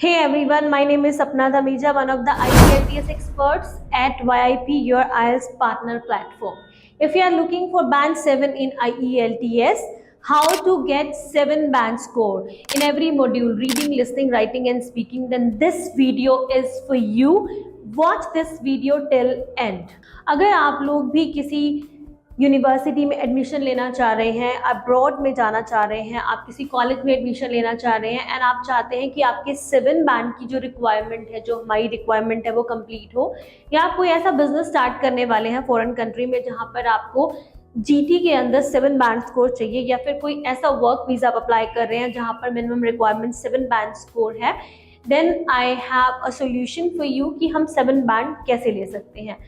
Hey everyone, my name is Sapna Dhamija, one of the IELTS experts at YIP, your IELTS partner platform. If you are looking for band 7 in IELTS, how to get 7 band score in every module, reading, listening, writing and speaking, then this video is for you. Watch this video till end. अगर आप लोग भी किसी university में admission लेना चाह रहे हैं, अब्रॉड में जाना चाह रहे हैं, आप किसी कॉलेज में एडमिशन लेना चाह रहे हैं एंड आप चाहते हैं कि आपके 7 बैंड की जो रिक्वायरमेंट है, जो हमारी रिक्वायरमेंट है वो कंप्लीट हो, या आप कोई ऐसा बिजनेस स्टार्ट करने वाले हैं फॉरेन कंट्री में जहां पर आपको जीटी के अंदर 7 बैंड स्कोर चाहिए, या फिर कोई ऐसा वर्क वीजा आप अप्लाई कर रहे हैं जहां पर मिनिमम रिक्वायरमेंट 7 बैंड स्कोर है, then I have a solution for you कि हम 7 बैंड कैसे ले सकते हैं.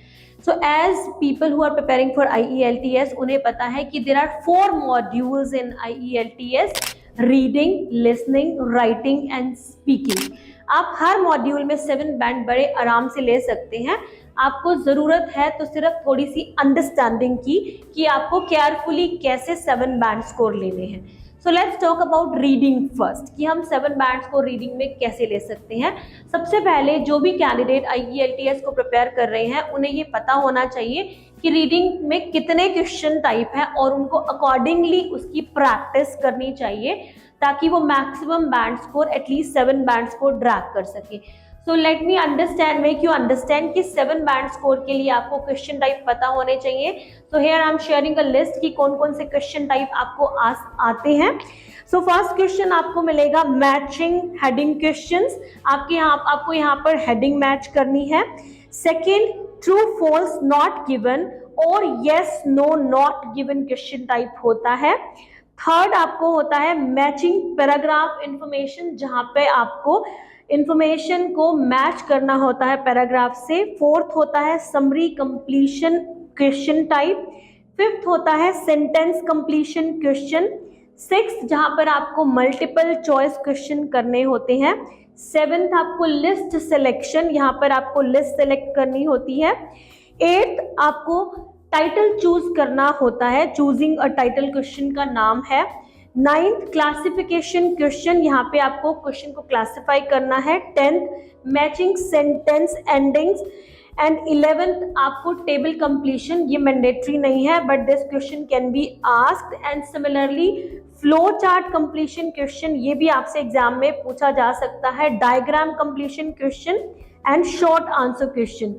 So as people who are preparing for IELTS, उन्हें पता है कि there are 4 modules in IELTS: reading, listening, writing and speaking. आप हर मॉड्यूल में 7 बैंड बड़े आराम से ले सकते हैं. आपको ज़रूरत है तो सिर्फ थोड़ी सी अंडरस्टैंडिंग की कि आपको केयरफुली कैसे 7 बैंड स्कोर लेने हैं. So let's talk about reading first कि हम 7 बैंड्स को रीडिंग में कैसे ले सकते हैं. सबसे पहले जो भी कैंडिडेट IELTS को प्रिपेयर कर रहे हैं उन्हें ये पता होना चाहिए कि रीडिंग में कितने क्वेश्चन टाइप हैं और उनको अकॉर्डिंगली उसकी प्रैक्टिस करनी चाहिए ताकि वो maximum band score at least 7 band score drag कर सके. सो let me make you understand कि 7 बैंड स्कोर के लिए आपको क्वेश्चन टाइप पता होने चाहिए. So here I am sharing a list कि कौन कौन से क्वेश्चन टाइप आपको आते हैं. सो फर्स्ट क्वेश्चन आपको मिलेगा मैचिंग हेडिंग क्वेश्चंस. आपको यहाँ पर हेडिंग मैच करनी है. Second, true false not given और yes no not given question type होता है. थर्ड आपको होता है मैचिंग पैराग्राफ इंफॉर्मेशन, जहां पे आपको इंफॉर्मेशन को मैच करना होता है पैराग्राफ से. फोर्थ होता है summary completion question type. Fifth होता है सेंटेंस कंप्लीशन क्वेश्चन. सिक्स्थ जहां पर आपको मल्टीपल चॉइस क्वेश्चन करने होते हैं. सेवेंथ आपको लिस्ट सिलेक्शन, यहाँ पर आपको लिस्ट सेलेक्ट करनी होती है. एट्थ आपको टाइटल चूज करना होता है, चूजिंग अ टाइटल क्वेश्चन का नाम है. नाइन्थ क्लासिफिकेशन क्वेश्चन, यहाँ पे आपको क्वेश्चन को क्लासिफाई करना है. 10th matching sentence endings and 11th आपको टेबल कंप्लीशन. ये मैंडेटरी नहीं है but this question can be asked. And similarly flow chart completion question, ये भी आपसे एग्जाम में पूछा जा सकता है. Diagram completion question and short answer question.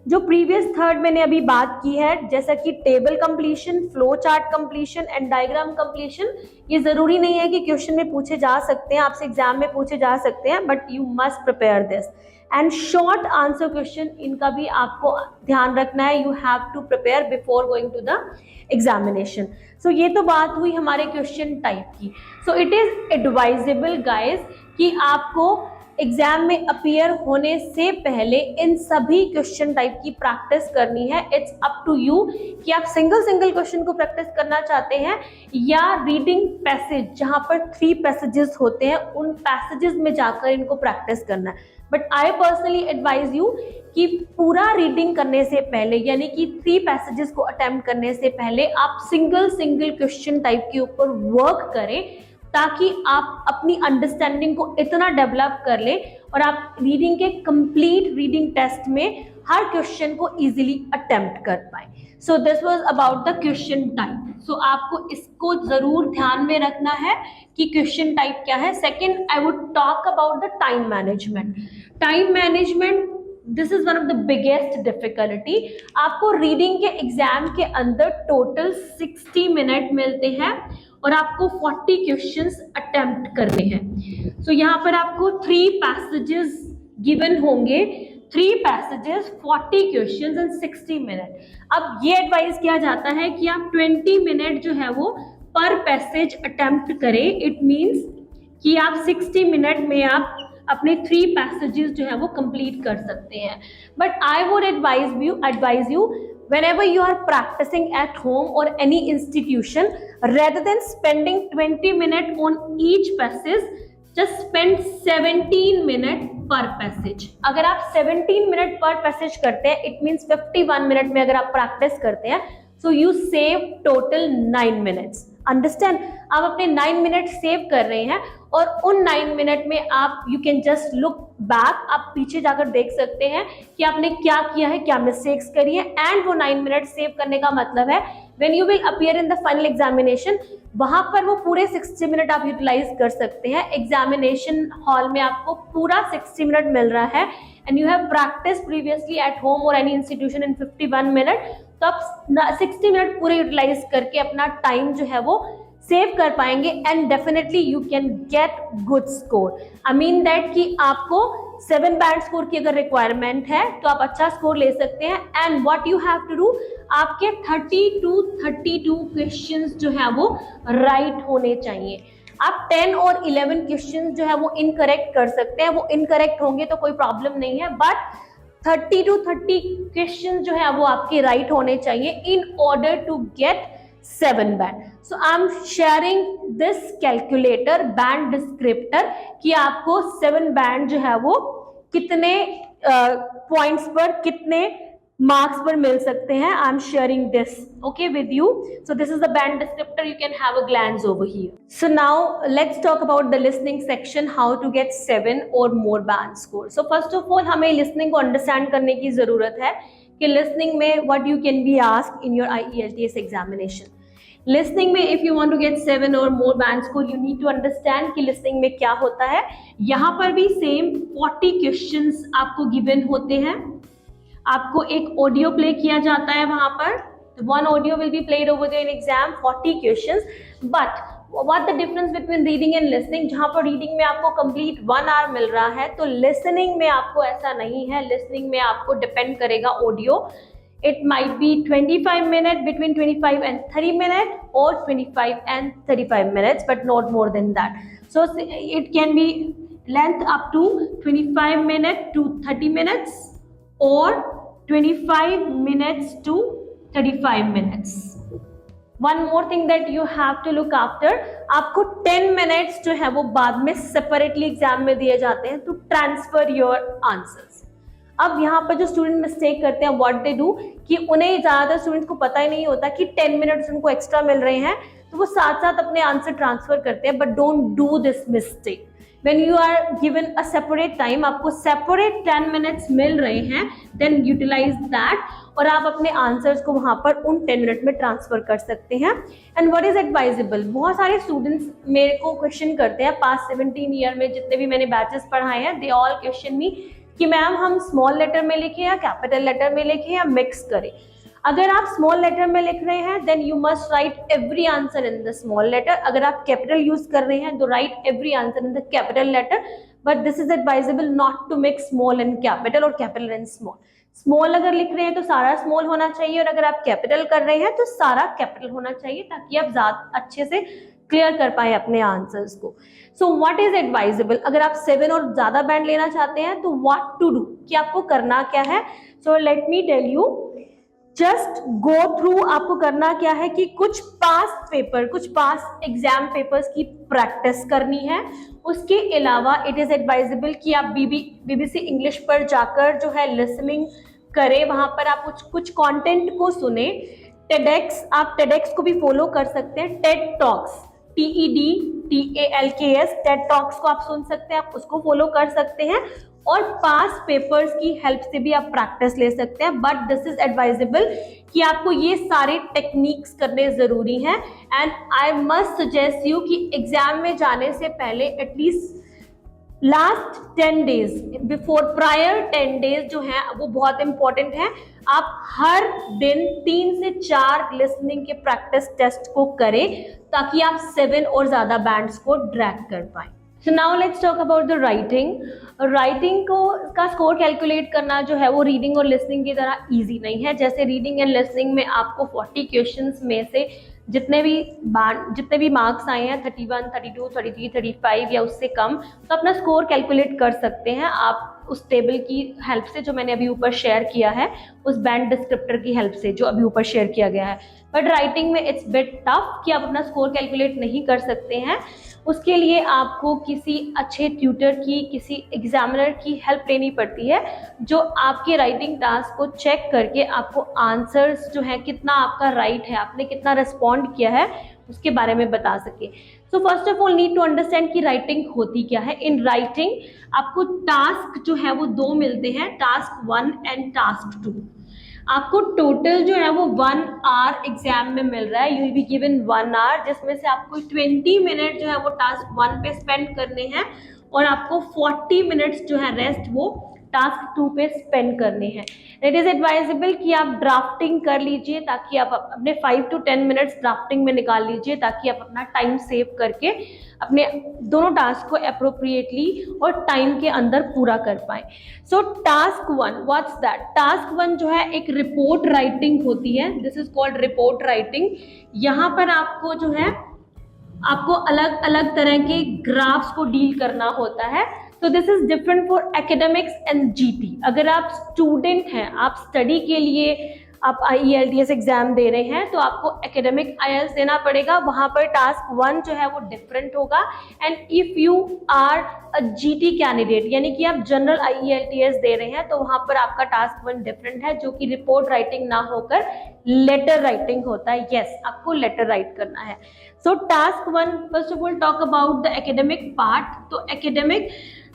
जो प्रीवियस थर्ड मैंने अभी बात की है, जैसा कि table completion, flow chart completion and diagram completion, ये जरूरी नहीं है कि क्वेश्चन में पूछे जा सकते हैं, आपसे एग्जाम में पूछे जा सकते हैं, but you must prepare this. And short answer question, इनका भी आपको ध्यान रखना है. You have to prepare before going to the examination. So ये तो बात हुई हमारे क्वेश्चन टाइप की. So it is advisable guys कि आपको एग्जाम में अपीयर होने से पहले इन सभी क्वेश्चन टाइप की प्रैक्टिस करनी है. इट्स अप टू यू कि आप सिंगल क्वेश्चन को प्रैक्टिस करना चाहते हैं या रीडिंग पैसेज, जहां पर 3 पैसेजेस होते हैं, उन पैसेजेस में जाकर इनको प्रैक्टिस करना है. But I personally advise you कि पूरा रीडिंग करने से पहले, यानी कि 3 पैसेजेस को अटेम्प्ट करने से पहले आप सिंगल क्वेश्चन टाइप के ऊपर वर्क करें ताकि आप अपनी अंडरस्टैंडिंग को इतना डेवलप कर ले और आप रीडिंग के कंप्लीट रीडिंग टेस्ट में हर क्वेश्चन को इजीली अटेम्प्ट कर पाए. So this was about the question type. So आपको इसको जरूर ध्यान में रखना है कि क्वेश्चन टाइप क्या है. Second, I would talk about the time management. Time management, this is one of the biggest difficulty. आपको रीडिंग के एग्जाम के अंदर टोटल 60 मिनट मिलते हैं और आपको 40 क्वेश्चंस अटेम्प्ट करने हैं. सो यहाँ पर आपको 3 पैसेजेस गिवन होंगे, 3 पैसेजेस, 40 क्वेश्चंस एंड 60 मिनट. अब ये एडवाइस किया जाता है कि आप 20 मिनट जो है वो पर पैसेज अटेम्प्ट करें. इट मीन्स कि आप 60 मिनट में आप अपने 3 पैसेजेस जो है वो कंप्लीट कर सकते हैं. But I would advise you whenever you are practicing at home or any institution, rather than spending 20 minutes on each passage, just spend 17 minutes per passage. अगर आप 17 मिनट पर पैसेज करते हैं, इट मीन्स 51 मिनट में अगर आप practice करते हैं, so you save total 9 minutes. Understand? आप अपने 9 मिनट सेव कर रहे हैं और उन 9 मिनट में आप you can just look back, आप पीछे जाकर देख सकते हैं कि आपने क्या किया है, क्या मिस्टेक्स करी है। एंड वो 9 मिनट सेव करने का मतलब है when you will appear in the final examination, वहां पर वो पूरे 60 मिनट आप यूटिलाइज कर सकते हैं। एग्जामिनेशन हॉल में आपको पूरा 60 मिनट मिल रहा है and you have practice previously at home और एनी इंस्टीट्यूशन इन 51 मिनट, तो आप 60 मिनट पूरे यूटिलाइज करके अपना टाइम जो है वो सेव कर पाएंगे and definitely you can get good score. I mean that कि आपको 7 बैंड स्कोर की अगर रिक्वायरमेंट है तो आप अच्छा स्कोर ले सकते हैं। And what you have to do, आपके 32 क्वेश्चंस जो है वो राइट होने चाहिए। आप 10 और 11 क्वेश्चंस जो है वो इनकरेक्ट कर सकते हैं, वो इनकरेक्ट होंगे तो कोई प्रॉब्लम नहीं है, बट 30 क्वेश्चन जो है वो आपके राइट होने चाहिए in order to get 7 band. So I am sharing this calculator band descriptor कि आपको 7 बैंड जो है वो कितने पॉइंट्स पर, कितने मार्क्स पर मिल सकते हैं। आई am sharing this okay with you. So this is the band descriptor, you can have a glance over here. So now let's talk about the listening section, how to get 7 or more band score. So first of all हमें listening को understand करने की जरूरत है कि listening में what you can be asked in your IELTS examination. Listening में if you want to get 7 or more band score, you need to understand कि listening में क्या होता है। यहाँ पर भी same 40 questions आपको given होते हैं, आपको एक ऑडियो प्ले किया जाता है वहां पर। One audio will be played over there in exam, 40 questions. But what the difference between reading and listening? जहाँ पर reading में आपको complete 1 hour मिल रहा है, तो listening में आपको ऐसा नहीं है। listening में आपको depend करेगा audio. It might be 25 minutes, between 25 and 30 minutes, or 25 and 35 minutes, but not more than that. So it can be length up to 25 minutes to 30 minutes, or 25 minutes to 35 minutes. One more thing that you have to look after, आपको 10 minutes जो है वो बाद में separately exam में दिए जाते हैं to transfer your answers. अब यहाँ पर जो स्टूडेंट मिस्टेक करते हैं, what they do, कि उन्हें ज्यादातर स्टूडेंट्स को पता ही नहीं होता कि 10 मिनट्स उनको एक्स्ट्रा मिल रहे हैं, तो वो साथ साथ अपने आंसर ट्रांसफर करते हैं। But don't do this mistake. When you are given a separate time, आपको separate 10 minutes मिल रहे हैं, then utilize that और आप अपने आंसर्स को वहां पर उन 10 मिनट में ट्रांसफर कर सकते हैं। एंड व्हाट इज एडवाइजेबल, बहुत सारे स्टूडेंट्स मेरे को क्वेश्चन करते हैं, पास्ट 17 ईयर में जितने भी मैंने बैचेस पढ़ाए हैं, दे ऑल क्वेश्चन मी कि मैम हम स्मॉल लेटर में लिखें या कैपिटल लेटर में लिखें या मिक्स करें। अगर आप स्मॉल लेटर में लिख रहे हैं then you must write every answer in the small letter. अगर आप कैपिटल यूज कर रहे हैं तो write every answer in the capital letter, but this is advisable not to mix small and capital और कैपिटल एंड स्मॉल। स्मॉल अगर लिख रहे हैं तो सारा स्मॉल होना चाहिए और अगर आप कैपिटल कर रहे हैं तो सारा कैपिटल होना चाहिए, ताकि आप ज्यादा अच्छे से क्लियर कर पाए अपने आंसर्स को। सो व्हाट इज एडवाइजेबल, अगर आप 7 और ज्यादा बैंड लेना चाहते हैं तो व्हाट टू डू, कि आपको करना क्या है। So let me tell you, just go through, आपको करना क्या है कि कुछ पास्ट एग्जाम पेपर्स की प्रैक्टिस करनी है। उसके अलावा इट इज एडवाइजेबल कि आप बीबीसी इंग्लिश पर जाकर जो है लिसनिंग करें, वहां पर आप कुछ कंटेंट को सुने। टेडेक्स, आप टेडेक्स को भी फॉलो कर सकते हैं। Ted talks, TEDTALKS, Ted talks को आप सुन सकते हैं, आप उसको फॉलो कर सकते हैं और पास पेपर्स की हेल्प से भी आप प्रैक्टिस ले सकते हैं। बट दिस इज एडवाइजेबल कि आपको ये सारे टेक्निक्स करने जरूरी हैं। And I must suggest you कि एग्जाम में जाने से पहले at least last 10 days before, prior 10 days जो है वो बहुत इंपॉर्टेंट है। आप हर दिन 3 से 4 लिसनिंग के प्रैक्टिस टेस्ट को करें ताकि आप 7 और ज्यादा बैंड्स को ड्रैग कर पाए। So now let's talk about the writing. Writing का स्कोर कैलकुलेट करना जो है वो रीडिंग और लिसनिंग की तरह इजी नहीं है। जैसे रीडिंग एंड लिसनिंग में आपको 40 क्वेश्चंस में से जितने भी मार्क्स आए हैं 31, 32, 33, 35 या उससे कम, तो अपना स्कोर कैलकुलेट कर सकते हैं आप उस टेबल की हेल्प से जो मैंने अभी ऊपर शेयर किया है, उस बैंड डिस्क्रिप्टर की हेल्प से जो अभी ऊपर शेयर किया गया है। बट राइटिंग में इट्स बिट टफ कि आप अपना स्कोर कैलकुलेट नहीं कर सकते हैं। उसके लिए आपको किसी अच्छे ट्यूटर की, किसी एग्जामिनर की हेल्प लेनी पड़ती है जो आपके राइटिंग टास्क को चेक करके आपको आंसर्स जो है कितना आपका राइट है, आपने कितना रिस्पॉन्ड किया है, उसके बारे में बता सके। So first of all need to understand कि राइटिंग होती क्या है। इन राइटिंग आपको टास्क जो है वो दो मिलते हैं, टास्क 1 एंड टास्क 2। आपको टोटल जो है वो 1 आवर एग्जाम में मिल रहा है। You will be given 1 hour, जिसमें से आपको 20 मिनट जो है वो टास्क 1 पे स्पेंड करने हैं और आपको 40 मिनट्स जो है रेस्ट वो टास्क 2 पे स्पेंड करने हैं। इट इज एडवाइजेबल कि आप ड्राफ्टिंग कर लीजिए, ताकि आप अपने 5 to 10 मिनट्स ड्राफ्टिंग में निकाल लीजिए, ताकि आप अपना टाइम सेव करके अपने दोनों टास्क को अप्रोप्रिएटली और टाइम के अंदर पूरा कर पाए। सो टास्क 1, व्हाट्स दैट? टास्क 1 जो है एक रिपोर्ट राइटिंग होती है। This is called report writing. यहाँ पर आपको जो है आपको अलग अलग तरह के ग्राफ्स को डील करना होता है। तो this is different for academics and GT. अगर आप स्टूडेंट हैं, आप स्टडी के लिए आप IELTS एग्जाम दे रहे हैं, तो आपको एकेडमिक IELTS देना पड़ेगा, वहां पर टास्क 1 जो है वो डिफरेंट होगा। And if you are a GT candidate, यानी कि आप जनरल IELTS दे रहे हैं, तो वहां पर आपका टास्क 1 डिफरेंट है, जो कि रिपोर्ट राइटिंग ना होकर लेटर राइटिंग होता है। यस, आपको लेटर राइट करना है। So task 1, first of all talk about the academic part. तो एकेडमिक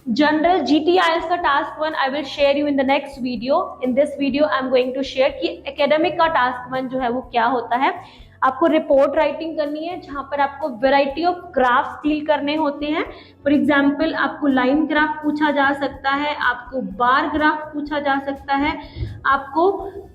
जनरल GT IELTS का task 1 I will share you in the next video. In this video I am going to share कि academic का task 1 जो है वो क्या होता है। आपको रिपोर्ट राइटिंग करनी है, जहां पर आपको वैरायटी ऑफ ग्राफ्स डील करने होते हैं। फॉर एग्जांपल आपको लाइन ग्राफ पूछा जा सकता है, आपको बार ग्राफ पूछा जा सकता है, आपको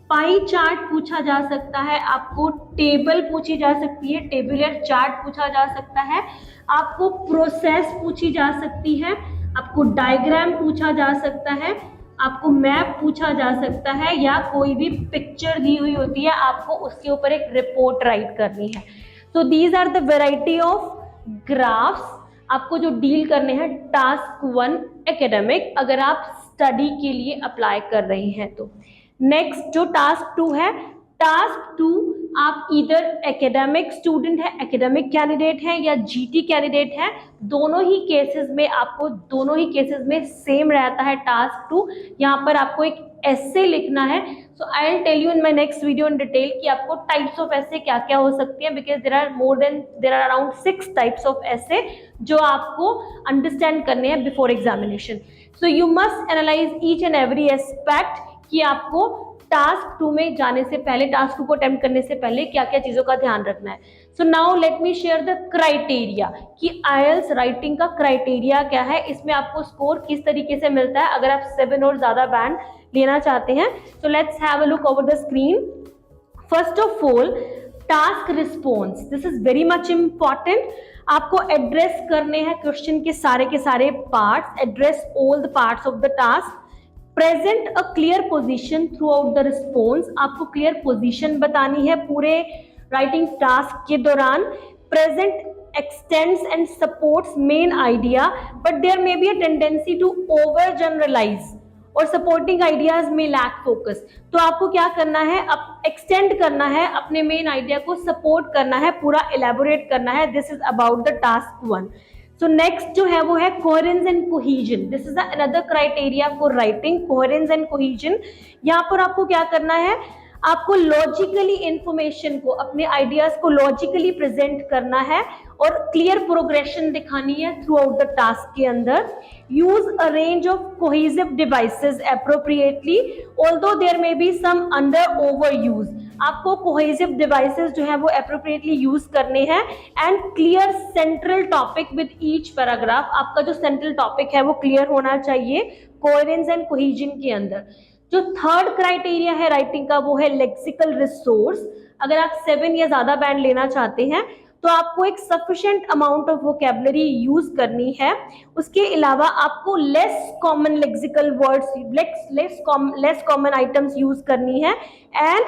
पाई चार्ट पूछा जा सकता है, आपको टेबल पूछी जा सकती है, टेबुलर चार्ट पूछा जा सकता है, आपको प्रोसेस पूछी जा सकती है, आपको डायग्राम पूछा जा सकता है, आपको मैप पूछा जा सकता है, या कोई भी पिक्चर दी हुई होती है, आपको उसके ऊपर एक रिपोर्ट राइट करनी है। तो these are the variety of graphs आपको जो डील करने हैं टास्क 1 एकेडमिक, अगर आप स्टडी के लिए अप्लाई कर रहे हैं तो। नेक्स्ट जो टास्क 2 है, टास्क 2 आप इधर एकेडमिक स्टूडेंट है, एकेडमिक कैंडिडेट है, या GT कैंडिडेट है, दोनों ही केसेस में सेम रहता है टास्क 2। यहाँ पर आपको एक एसे लिखना है। So I will tell you in my next video in detail कि आपको टाइप्स ऑफ एसे क्या क्या हो सकती हैं, because there are around 6 types of essay जो आपको अंडरस्टैंड करने हैं before examination. So you must analyse each and every aspect कि आपको टास्क 2 में जाने से पहले, टास्क 2 को अटेम्प्ट करने से पहले क्या क्या चीजों का ध्यान रखना है। So now let me share the criteria कि IELTS राइटिंग का क्राइटेरिया क्या है, इसमें आपको स्कोर किस तरीके से मिलता है अगर आप 7 और ज्यादा बैंड लेना चाहते हैं। So let's have a look over the screen. First of all task response, this is very much important. आपको एड्रेस करने हैं क्वेश्चन के सारे parts, address all the parts of the task. Present a clear position throughout the response, आपको clear position बतानी है पूरे writing task के दौरान। Present extends and supports main idea, but there may be a tendency to over generalise और supporting ideas में lack focus. तो आपको क्या करना है, अब एक्सटेंड करना है, अपने मेन आइडिया को सपोर्ट करना है, पूरा एलैबोरेट करना है। This is about the task 1। So next जो है वो है coherence and cohesion. This is another criteria for writing, coherence and cohesion. यहाँ पर आपको क्या करना है, आपको लॉजिकली इंफॉर्मेशन को, अपने आइडियाज को लॉजिकली प्रेजेंट करना है और क्लियर प्रोग्रेशन दिखानी है थ्रू आउट द टास्क के अंदर। Use a range of cohesive devices appropriately, although there may be some under over use. आपको कोहेसिव डिवाइसेस जो है वो एप्रोप्रिएटली यूज करने हैं। And clear central topic with each paragraph, आपका जो सेंट्रल टॉपिक है वो क्लियर होना चाहिए कोहेरेंस एंड कोहेजन के अंदर। जो थर्ड क्राइटेरिया है राइटिंग का वो है लेक्सिकल रिसोर्स। अगर आप 7 या ज्यादा बैंड लेना चाहते हैं तो आपको एक sufficient amount of vocabulary use करनी है। उसके अलावा आपको less common lexical words, less common items use करनी है। एंड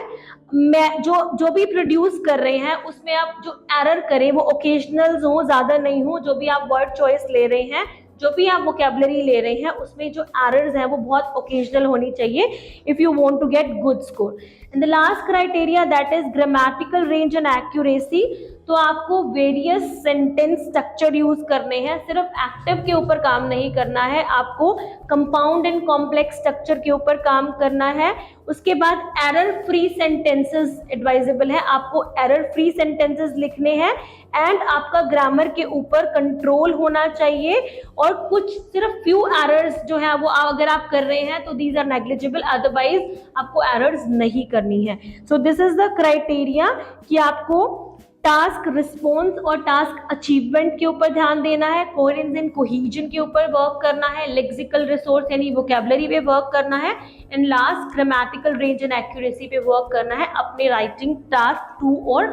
जो भी प्रोड्यूस कर रहे हैं उसमें आप जो एरर करें वो ओकेजनल हो, ज्यादा नहीं हो। जो भी आप वर्ड चॉइस ले रहे हैं, जो भी आप वोकेबलरी ले रहे हैं, उसमें जो एरर्स हैं वो बहुत ओकेजनल होनी चाहिए if you want to get good score. And the last criteria that is grammatical range and accuracy. तो आपको वेरियस सेंटेंस स्ट्रक्चर यूज करने हैं, सिर्फ एक्टिव के ऊपर काम नहीं करना है, आपको कंपाउंड एंड कॉम्प्लेक्स स्ट्रक्चर के ऊपर काम करना है। उसके बाद एरर फ्री सेंटेंसेस एडवाइजेबल है, आपको एरर फ्री सेंटेंसेस लिखने हैं एंड आपका ग्रामर के ऊपर कंट्रोल होना चाहिए, और कुछ सिर्फ फ्यू एरर्स जो है वो अगर आप कर रहे हैं तो दीज आर नेग्लिजिबल, अदरवाइज आपको एरर्स नहीं करनी है। So this is the criteria कि आपको टास्क रिस्पॉन्स और टास्क अचीवमेंट के ऊपर ध्यान देना है, कोहेरेंस एंड कोहेजन के ऊपर वर्क करना है, लेक्सिकल रिसोर्स यानी वोकैबुलरी पे वर्क करना है, and last grammatical range and accuracy पे वर्क करना है अपने राइटिंग टास्क 2 और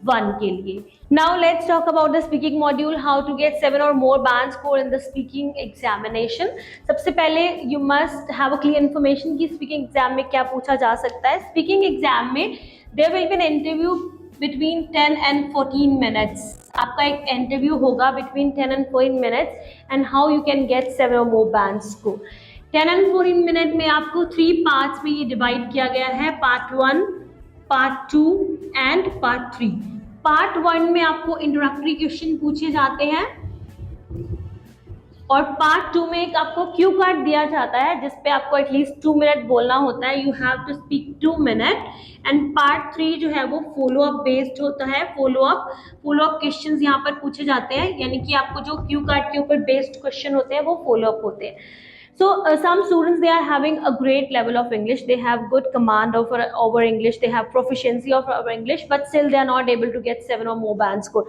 1 के लिए। Now let's talk about the speaking module, how to get 7 or more band score in the speaking examination. सबसे पहले you must have a clear information कि speaking exam में क्या पूछा जा सकता है। Speaking exam में there will be an interview between 10 and 14 minutes. आपका एक इंटरव्यू होगा between 10 and 14 minutes and how you can get 7 or more band score. 10 and 14 minute में आपको 3 पार्ट्स में ये डिवाइड किया गया है, part 1, part 2 and part 3। Part 1 में आपको इंट्रोडक्टरी क्वेश्चन पूछे जाते हैं और पार्ट 2 में एक आपको क्यू कार्ड दिया जाता है जिसपे आपको एटलीस्ट 2 मिनट बोलना होता है, you have to speak 2 minute. And part 3 जो है वो फॉलो अप बेस्ड होता है, फॉलो अप क्वेश्चंस यहाँ पर पूछे जाते हैं, यानी कि आपको जो क्यू कार्ड के ऊपर बेस्ड क्वेश्चन होते हैं वो फॉलो अप होते हैं। So some students, they are having a great level of English, they have good command over English, they have proficiency of English, but still they are not able to get 7 or more band score.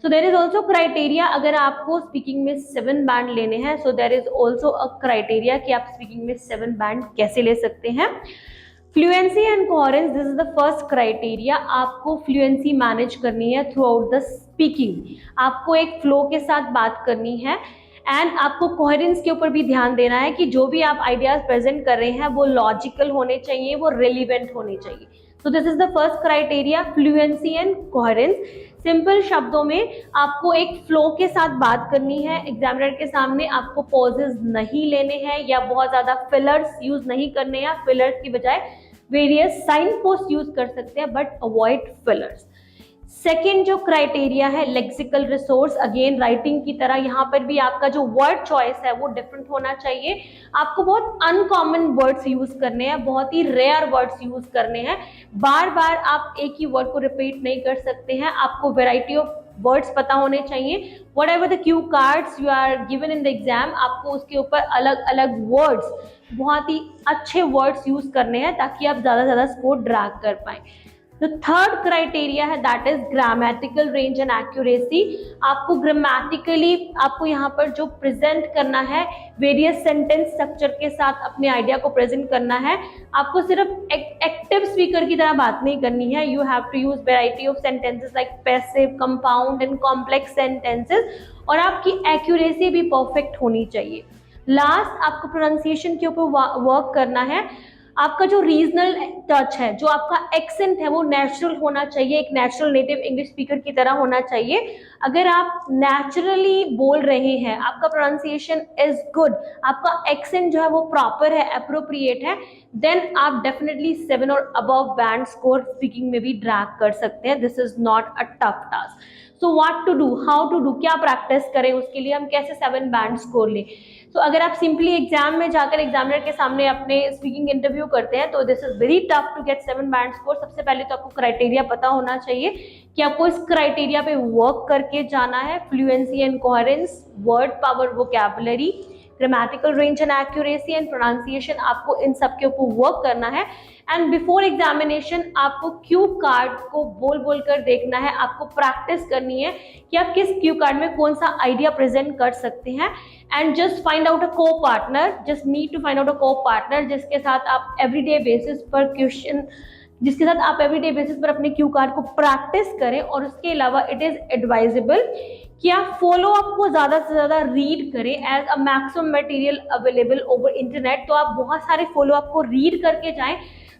So there is also criteria, अगर आपको speaking में 7 band लेने हैं, so there is also a criteria कि आप speaking में 7 band कैसे ले सकते हैं। Fluency and coherence, this is the first criteria, आपको फ्लुएंसी मैनेज करनी है थ्रू आउट द स्पीकिंग, आपको एक फ्लो के साथ बात करनी है एंड आपको कोहेरेंस के ऊपर भी ध्यान देना है कि जो भी आप आइडियाज प्रेजेंट कर रहे हैं वो लॉजिकल होने चाहिए, वो रिलेवेंट होने चाहिए। So this is the first criteria, fluency and coherence. Simple शब्दों में आपको एक फ्लो के साथ बात करनी है, एग्जामिनर के सामने आपको पॉजेज नहीं लेने हैं या बहुत ज्यादा फिलर्स यूज नहीं करने हैं, फिलर्स की बजाय वेरियस साइन पोस्ट यूज कर सकते हैं बट अवॉइड फिलर्स। सेकेंड जो क्राइटेरिया है लेक्सिकल रिसोर्स, अगेन राइटिंग की तरह यहाँ पर भी आपका जो वर्ड चॉइस है वो डिफरेंट होना चाहिए, आपको बहुत अनकॉमन वर्ड्स यूज करने हैं, बहुत ही रेयर वर्ड्स यूज करने हैं, बार बार आप एक ही वर्ड को रिपीट नहीं कर सकते हैं, आपको वेराइटी ऑफ वर्ड्स पता होने चाहिए। Whatever the cue cards you are given in the exam, आपको उसके ऊपर अलग अलग वर्ड्स, बहुत ही अच्छे वर्ड्स यूज करने हैं ताकि आप ज्यादा से ज्यादा स्कोर ड्रैग कर पाए। The third criteria है that is grammatical range and accuracy, आपको ग्रामेटिकली आपको यहाँ पर जो प्रेजेंट करना है वेरियस सेंटेंस स्ट्रक्चर के साथ अपने आइडिया को प्रेजेंट करना है, आपको सिर्फ एक्टिव स्पीकर की तरह बात नहीं करनी है, you have to use variety of sentences like passive, compound and complex sentences, और आपकी एक्यूरेसी भी परफेक्ट होनी चाहिए। लास्ट आपको प्रोनाउंसिएशन के ऊपर वर्क करना है, आपका जो रीजनल टच है, जो आपका एक्सेंट है वो नेचुरल होना चाहिए, एक नेचुरल नेटिव इंग्लिश स्पीकर की तरह होना चाहिए। अगर आप नेचुरली बोल रहे हैं, आपका प्रोनाउंसिएशन इज गुड, आपका एक्सेंट जो है वो प्रॉपर है, अप्रोप्रिएट है, देन आप डेफिनेटली 7 और अबव बैंड स्कोर स्पीकिंग में भी ड्रैग कर सकते हैं। This is not a tough task. So what to do, how to do, क्या प्रैक्टिस करें उसके लिए, हम कैसे 7 बैंड स्कोर लें। तो अगर आप सिंपली एग्जाम में जाकर एग्जामिनर के सामने अपने स्पीकिंग इंटरव्यू करते हैं तो this is very tough to get 7 band score. सबसे पहले तो आपको क्राइटेरिया पता होना चाहिए कि आपको इस क्राइटेरिया पे वर्क करके जाना है, fluency and coherence, word power, vocabulary, grammatical range and accuracy and pronunciation, आपको इन सब के ऊपर वर्क करना है। एंड बिफोर एग्जामिनेशन आपको क्यू कार्ड को बोल बोल कर देखना है, आपको प्रैक्टिस करनी है कि आप किस क्यू कार्ड में कौन सा आइडिया प्रेजेंट कर सकते हैं। And just find out a co partner, just need to find out a co partner जिसके साथ आप एवरीडे बेसिस पर क्वेश्चन, जिसके साथ आप एवरीडे बेसिस पर अपने क्यू कार्ड को प्रैक्टिस करें। और उसके अलावा इट इज एडवाइजेबल कि आप फॉलो अप को ज़्यादा से ज़्यादा रीड करें, as a maximum material available over internet, तो आप बहुत सारे फॉलो अप को रीड करके जाएं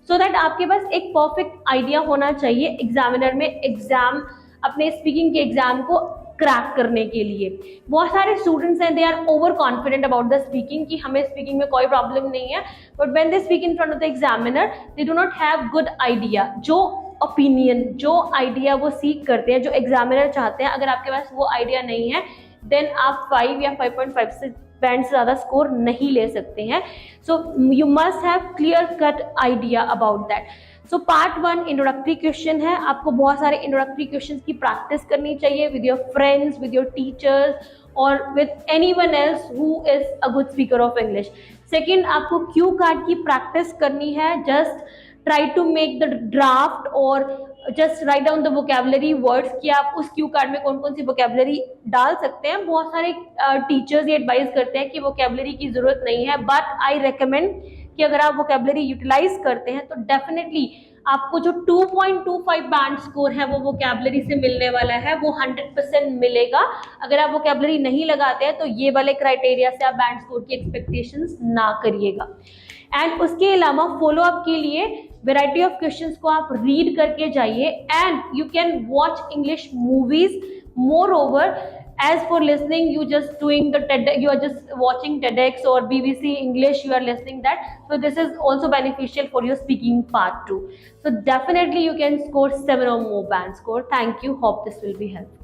सो दैट आपके पास एक परफेक्ट आइडिया होना चाहिए एग्जामिनर में एग्जाम, अपने स्पीकिंग के एग्जाम को क्रैक करने के लिए। बहुत सारे स्टूडेंट्स हैं, they are over confident about the speaking कि हमें स्पीकिंग में कोई प्रॉब्लम नहीं है, but when they speak in front of the examiner they do not have good idea. जो ओपिनियन, जो आइडिया वो सीख करते हैं, जो एग्जामिनर चाहते हैं, अगर आपके पास वो आइडिया नहीं है देन आप 5 या 5.5 से बैंड से ज़्यादा स्कोर नहीं ले सकते हैं. सो you must have clear cut idea about that. So part 1 introductory question है. आपको बहुत सारे इंट्रोडक्टरी क्वेश्चन की प्रैक्टिस करनी चाहिए with your friends, with your teachers और with anyone else who is a good speaker of English. Second, आपको cue card की प्रैक्टिस करनी है. Just try to make the draft और just write down the vocabulary words कि आप उस Q card में कौन कौन सी वोकेबलरी डाल सकते हैं. बहुत सारे टीचर्स ये एडवाइज करते हैं कि वोकेबलरी की जरूरत नहीं है, बट आई रिकमेंड कि अगर आप वोकेबलरी यूटिलाइज करते हैं तो डेफिनेटली आपको जो 2.25 बैंड स्कोर है वो वोकेबलरी से मिलने वाला है, वो 100% मिलेगा. अगर आप वोकेबलरी नहीं लगाते हैं तो ये वाले क्राइटेरिया से आप बैंड स्कोर की एक्सपेक्टेशंस ना करिएगा. एंड उसके अलावा फॉलो अप के लिए वैरायटी ऑफ क्वेश्चंस को आप रीड करके जाइए and you can watch English movies. More over, as for listening, you just doing the TED, you are just watching TEDx or BBC English, you are listening that, so this is also beneficial for your speaking part too. So definitely you can score 7 or more band score. Thank you, hope this will be helpful.